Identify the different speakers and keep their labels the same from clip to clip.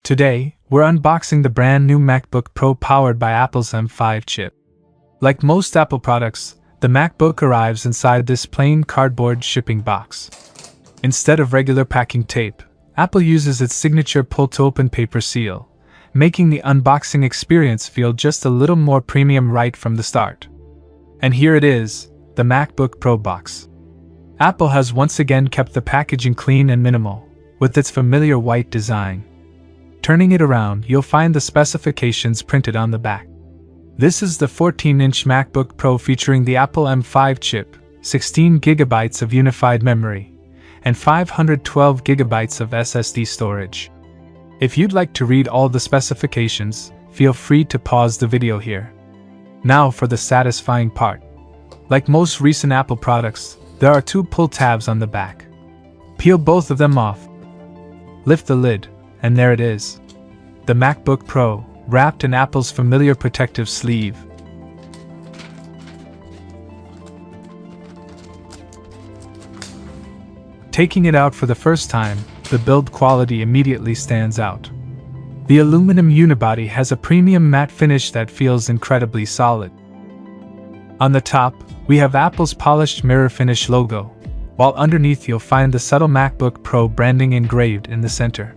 Speaker 1: Today, we're unboxing the brand new MacBook Pro powered by Apple's M5 chip. Like most Apple products, the MacBook arrives inside this plain cardboard shipping box. Instead of regular packing tape, Apple uses its signature pull-to-open paper seal, making the unboxing experience feel just a little more premium right from the start. And here it is, the MacBook Pro box. Apple has once again kept the packaging clean and minimal, with its familiar white design. Turning it around, you'll find the specifications printed on the back. This is the 14-inch MacBook Pro featuring the Apple M5 chip, 16 GB of unified memory, and 512 GB of SSD storage. If you'd like to read all the specifications, feel free to pause the video here. Now for the satisfying part. Like most recent Apple products, there are two pull tabs on the back. Peel both of them off. Lift the lid, and there it is. The MacBook Pro, wrapped in Apple's familiar protective sleeve. Taking it out for the first time, the build quality immediately stands out. The aluminum unibody has a premium matte finish that feels incredibly solid. On the top, we have Apple's polished mirror finish logo, while underneath you'll find the subtle MacBook Pro branding engraved in the center.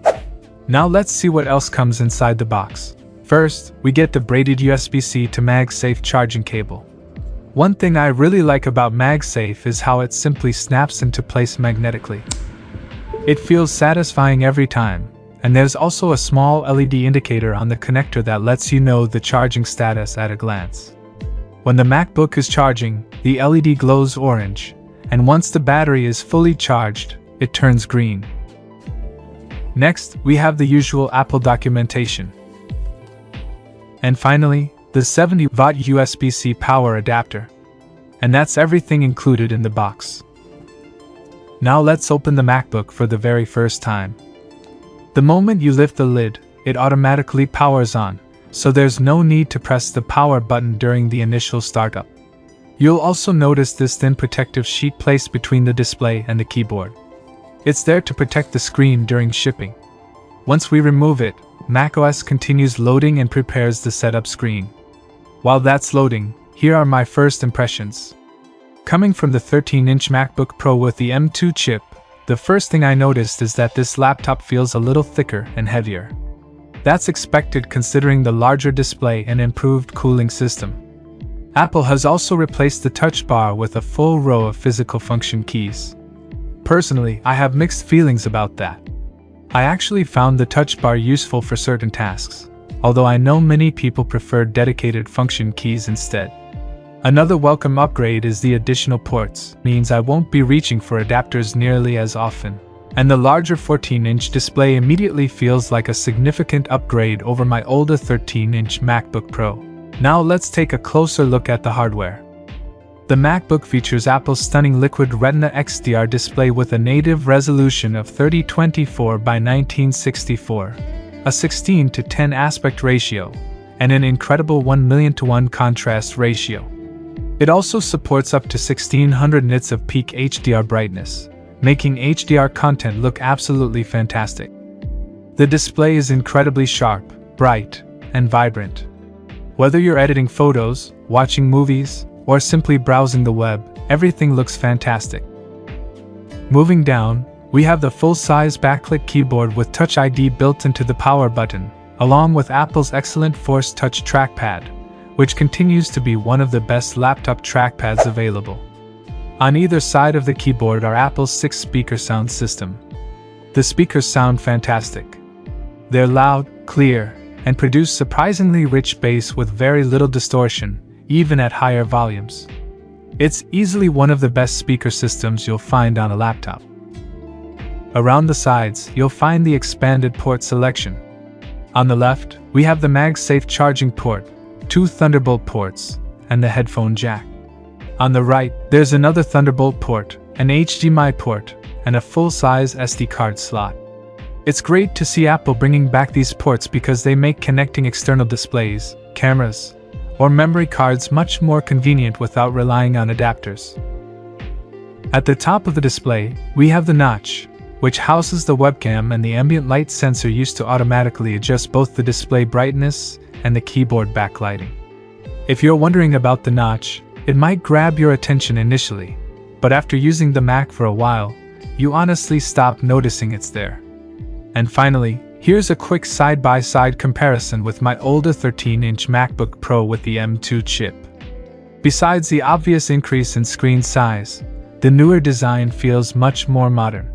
Speaker 1: Now let's see what else comes inside the box. First, we get the braided USB-C to MagSafe charging cable. One thing I really like about MagSafe is how it simply snaps into place magnetically. It feels satisfying every time, and there's also a small LED indicator on the connector that lets you know the charging status at a glance. When the MacBook is charging, the LED glows orange, and once the battery is fully charged, it turns green. Next, we have the usual Apple documentation. And finally, the 70-watt USB-C power adapter. And that's everything included in the box. Now let's open the MacBook for the very first time. The moment you lift the lid, it automatically powers on, so there's no need to press the power button during the initial startup. You'll also notice this thin protective sheet placed between the display and the keyboard. It's there to protect the screen during shipping. Once we remove it, macOS continues loading and prepares the setup screen. While that's loading, here are my first impressions. Coming from the 13-inch MacBook Pro with the M2 chip, the first thing I noticed is that this laptop feels a little thicker and heavier. That's expected considering the larger display and improved cooling system. Apple has also replaced the touch bar with a full row of physical function keys. Personally, I have mixed feelings about that. I actually found the touch bar useful for certain tasks, although I know many people prefer dedicated function keys instead. Another welcome upgrade is the additional ports, means I won't be reaching for adapters nearly as often. And the larger 14-inch display immediately feels like a significant upgrade over my older 13-inch MacBook Pro. Now let's take a closer look at the hardware. The MacBook features Apple's stunning Liquid Retina XDR display with a native resolution of 3024 by 1964, a 16:10 aspect ratio, and an incredible 1,000,000:1 contrast ratio. It also supports up to 1600 nits of peak HDR brightness, making HDR content look absolutely fantastic. The display is incredibly sharp, bright, and vibrant. Whether you're editing photos, watching movies, or simply browsing the web, everything looks fantastic. Moving down, we have the full-size backlit keyboard with Touch ID built into the power button, along with Apple's excellent Force Touch trackpad, which continues to be one of the best laptop trackpads available. On either side of the keyboard are Apple's 6-speaker sound system. The speakers sound fantastic. They're loud, clear, and produce surprisingly rich bass with very little distortion, even at higher volumes. It's easily one of the best speaker systems you'll find on a laptop. Around the sides, you'll find the expanded port selection. On the left, we have the MagSafe charging port, 2 Thunderbolt ports, and the headphone jack. On the right, there's another Thunderbolt port, an HDMI port, and a full-size SD card slot. It's great to see Apple bringing back these ports because they make connecting external displays, cameras, or memory cards much more convenient without relying on adapters. At the top of the display, we have the notch, which houses the webcam and the ambient light sensor used to automatically adjust both the display brightness and the keyboard backlighting. If you're wondering about the notch, it might grab your attention initially, but after using the Mac for a while, you honestly stop noticing it's there. And finally, here's a quick side-by-side comparison with my older 13-inch MacBook Pro with the M2 chip. Besides the obvious increase in screen size, the newer design feels much more modern.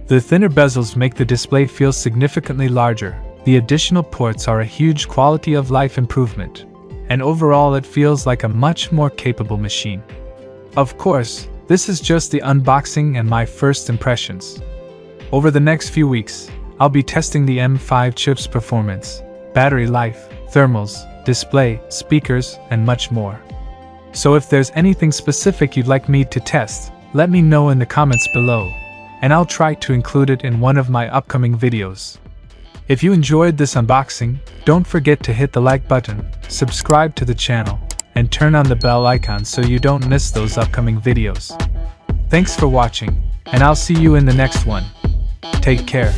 Speaker 1: The thinner bezels make the display feel significantly larger, the additional ports are a huge quality of life improvement, and overall it feels like a much more capable machine. Of course, this is just the unboxing and my first impressions. Over the next few weeks, I'll be testing the M5 chip's performance, battery life, thermals, display, speakers, and much more. So if there's anything specific you'd like me to test, let me know in the comments below, and I'll try to include it in one of my upcoming videos. If you enjoyed this unboxing, don't forget to hit the like button, subscribe to the channel, and turn on the bell icon so you don't miss those upcoming videos. Thanks for watching, and I'll see you in the next one. Take care.